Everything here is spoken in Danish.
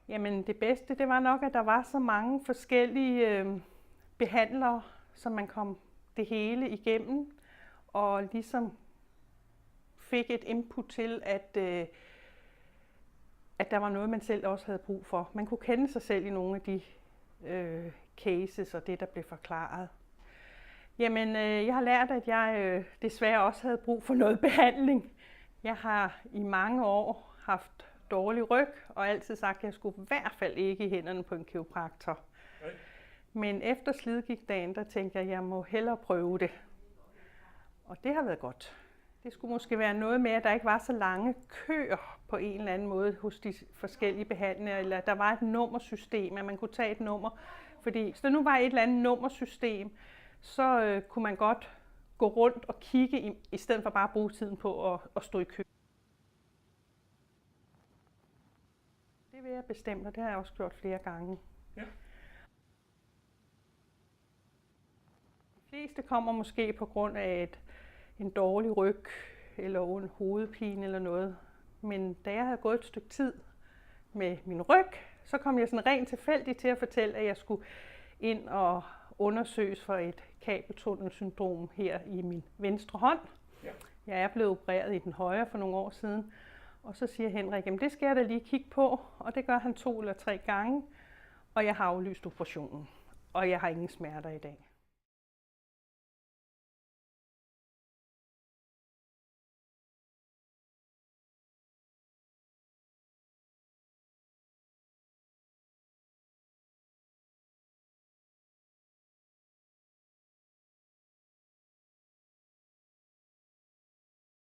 Jamen det bedste, det var nok, at der var så mange forskellige behandlere, så man kom det hele igennem, og ligesom fik et input til, at der var noget, man selv også havde brug for. Man kunne kende sig selv i nogle af de cases og det, der blev forklaret. Jamen, jeg har lært, at jeg desværre også havde brug for noget behandling. Jeg har i mange år haft dårlig ryg, og altid sagt, at jeg skulle i hvert fald ikke i hænderne på en kiropraktor. Okay. Men efter slidgigtdagen, der tænkte jeg, at jeg må hellere prøve det. Og det har været godt. Det skulle måske være noget med, at der ikke var så lange køer på en eller anden måde hos de forskellige behandlere, eller der var et nummersystem, at man kunne tage et nummer. Fordi hvis der nu var et eller andet nummersystem, så kunne man godt gå rundt og kigge, i stedet for bare at bruge tiden på at stå i kø. Det vil jeg bestemt, og det har jeg også gjort flere gange. Ja. De fleste kommer måske på grund af en dårlig ryg, eller en hovedpine eller noget. Men da jeg havde gået et stykke tid med min ryg, så kom jeg sådan rent tilfældigt til at fortælle, at jeg skulle ind og undersøges for et kabeltunnelsyndrom her i min venstre hånd. Ja. Jeg er blevet opereret i den højre for nogle år siden. Og så siger Henrik, jamen det skal jeg da lige kigge på, og det gør han 2 eller 3 gange, og jeg har aflyst operationen, og jeg har ingen smerter i dag.